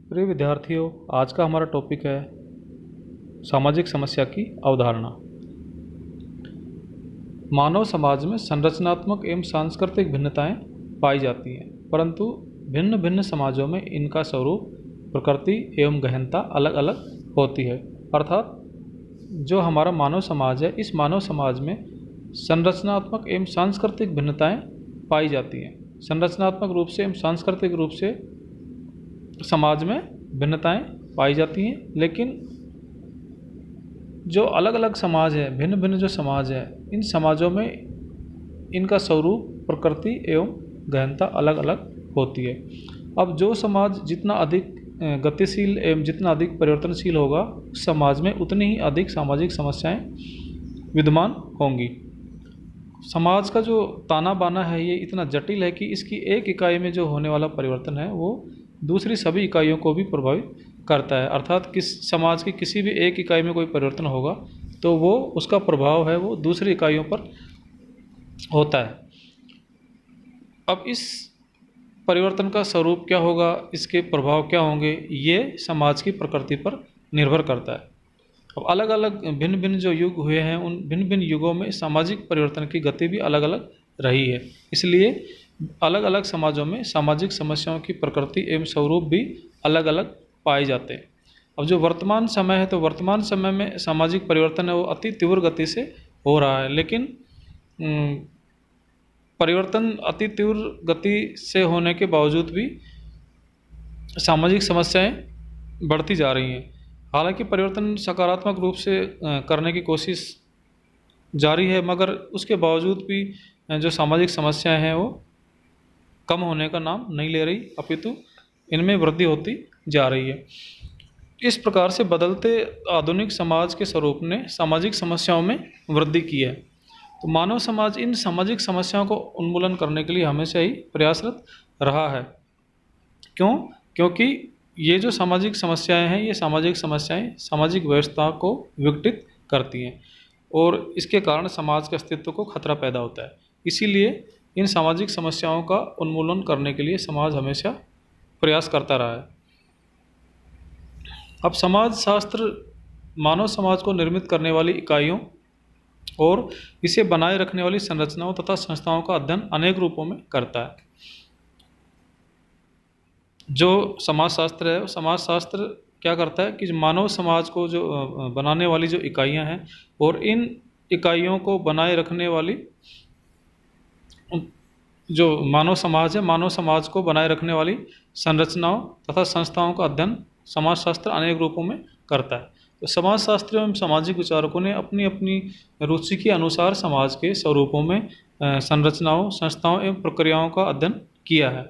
प्रिय विद्यार्थियों, आज का हमारा टॉपिक है सामाजिक समस्या की अवधारणा। मानव समाज में संरचनात्मक एवं सांस्कृतिक भिन्नताएं पाई जाती हैं, परंतु भिन्न भिन्न समाजों में इनका स्वरूप, प्रकृति एवं गहनता अलग अलग होती है। अर्थात जो हमारा मानव समाज है, इस मानव समाज में संरचनात्मक एवं सांस्कृतिक भिन्नताएं पाई जाती हैं। संरचनात्मक रूप से एवं सांस्कृतिक रूप से समाज में भिन्नताएं पाई जाती हैं, लेकिन जो अलग अलग समाज है, भिन्न भिन्न जो समाज है, इन समाजों में इनका स्वरूप, प्रकृति एवं गहनता अलग अलग होती है। अब जो समाज जितना अधिक गतिशील एवं जितना अधिक परिवर्तनशील होगा, उस समाज में उतनी ही अधिक सामाजिक समस्याएं विद्यमान होंगी। समाज का जो ताना बाना है, ये इतना जटिल है कि इसकी एक इकाई में जो होने वाला परिवर्तन है वो दूसरी सभी इकाइयों को भी प्रभावित करता है। अर्थात समाज की किसी भी एक इकाई में कोई परिवर्तन होगा तो वो उसका प्रभाव है वो दूसरी इकाइयों पर होता है। अब इस परिवर्तन का स्वरूप क्या होगा, इसके प्रभाव क्या होंगे, ये समाज की प्रकृति पर निर्भर करता है। अब अलग अलग भिन्न भिन्न जो युग हुए हैं, उन भिन्न भिन्न युगों में सामाजिक परिवर्तन की गति भी अलग अलग रही है। इसलिए अलग अलग समाजों में सामाजिक समस्याओं की प्रकृति एवं स्वरूप भी अलग अलग पाए जाते हैं। अब जो वर्तमान समय है, तो वर्तमान समय में सामाजिक परिवर्तन है वो अति तीव्र गति से हो रहा है, लेकिन परिवर्तन अति तीव्र गति से होने के बावजूद भी सामाजिक समस्याएं बढ़ती जा रही हैं। हालांकि परिवर्तन सकारात्मक रूप से करने की कोशिश जारी है, मगर उसके बावजूद भी जो सामाजिक समस्याएं हैं वो कम होने का नाम नहीं ले रही, अपितु इनमें वृद्धि होती जा रही है। इस प्रकार से बदलते आधुनिक समाज के स्वरूप ने सामाजिक समस्याओं में वृद्धि की है। तो मानव समाज इन सामाजिक समस्याओं को उन्मूलन करने के लिए हमेशा ही प्रयासरत रहा है। क्यों? क्योंकि ये जो सामाजिक समस्याएं हैं, ये सामाजिक समस्याएं सामाजिक व्यवस्था को विघटित करती हैं और इसके कारण समाज के अस्तित्व को खतरा पैदा होता है। इसीलिए इन सामाजिक समस्याओं का उन्मूलन करने के लिए समाज हमेशा प्रयास करता रहा है। अब समाज शास्त्र मानव समाज को निर्मित करने वाली इकाइयों और इसे बनाए रखने वाली संरचनाओं तथा संस्थाओं का अध्ययन अनेक रूपों में करता है। जो समाजशास्त्र है, समाजशास्त्र क्या करता है कि मानव समाज को जो बनाने वाली जो इकाइयां हैं और इन इकाइयों को बनाए रखने वाली जो मानव समाज है, मानव समाज को बनाए रखने वाली संरचनाओं तथा संस्थाओं का अध्ययन समाजशास्त्र अनेक रूपों में करता है। तो समाजशास्त्रियों एवं सामाजिक विचारकों ने अपनी अपनी रुचि के अनुसार समाज के स्वरूपों में संरचनाओं, संस्थाओं एवं प्रक्रियाओं का अध्ययन किया है।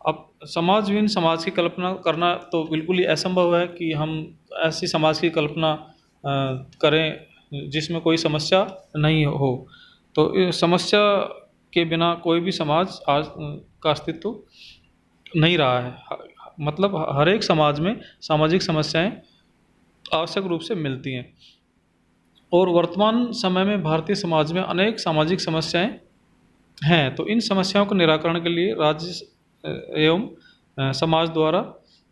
अब समाजहीन समाज की कल्पना करना तो बिल्कुल ही असंभव है कि हम ऐसी समाज की कल्पना करें जिसमें कोई समस्या नहीं हो। तो समस्या के बिना कोई भी समाज आज का अस्तित्व नहीं रहा है। मतलब हर एक समाज में सामाजिक समस्याएं आवश्यक रूप से मिलती हैं और वर्तमान समय में भारतीय समाज में अनेक सामाजिक समस्याएं हैं। तो इन समस्याओं के निराकरण के लिए राज्य एवं समाज द्वारा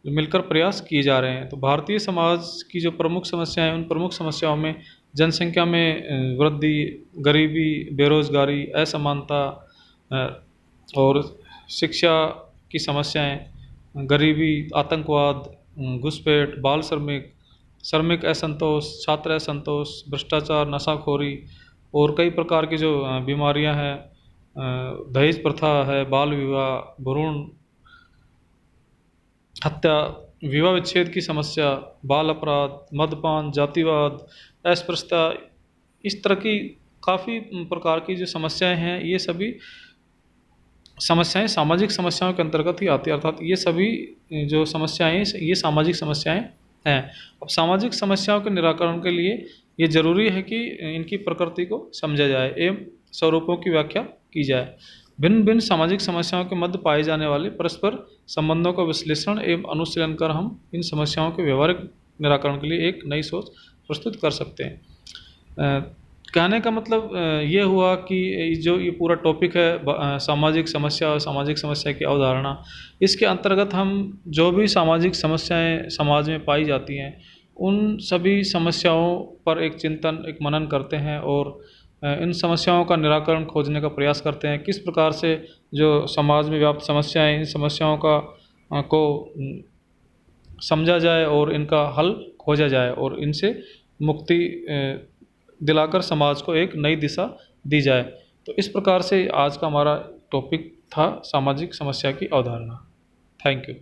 मिलकर प्रयास किए जा रहे हैं। तो भारतीय समाज की जो प्रमुख समस्याएं हैं, उन प्रमुख समस्याओं में जनसंख्या में वृद्धि, गरीबी, बेरोजगारी, असमानता और शिक्षा की समस्याएं, गरीबी, आतंकवाद, घुसपैठ, बाल श्रमिक असंतोष, छात्र असंतोष, भ्रष्टाचार, नशाखोरी और कई प्रकार की जो बीमारियां हैं, दहेज प्रथा है, बाल विवाह, भ्रूण हत्या, विवाह विच्छेद की समस्या, बाल अपराध, मद्यपान, जातिवाद, अस्पृश्यता, इस तरह की काफ़ी प्रकार की जो समस्याएं हैं, ये सभी समस्याएं सामाजिक समस्याओं के अंतर्गत ही आती है। अर्थात ये सभी जो समस्याएं ये सामाजिक समस्याएं हैं। अब सामाजिक समस्याओं के निराकरण के लिए ये जरूरी है कि इनकी प्रकृति को समझा जाए एवं स्वरूपों की व्याख्या की जाए। भिन्न भिन्न सामाजिक समस्याओं के मध्य पाए जाने वाले परस्पर संबंधों का विश्लेषण एवं अनुशीलन कर हम इन समस्याओं के व्यवहारिक निराकरण के लिए एक नई सोच प्रस्तुत कर सकते हैं। कहने का मतलब ये हुआ कि जो ये पूरा टॉपिक है सामाजिक समस्या और सामाजिक समस्या की अवधारणा, इसके अंतर्गत हम जो भी सामाजिक समस्याएं समाज में पाई जाती हैं उन सभी समस्याओं पर एक चिंतन, एक मनन करते हैं और इन समस्याओं का निराकरण खोजने का प्रयास करते हैं। किस प्रकार से जो समाज में व्याप्त समस्याएं, इन समस्याओं का को समझा जाए और इनका हल खोजा जाए और इनसे मुक्ति दिलाकर समाज को एक नई दिशा दी जाए। तो इस प्रकार से आज का हमारा टॉपिक था सामाजिक समस्या की अवधारणा। Thank you.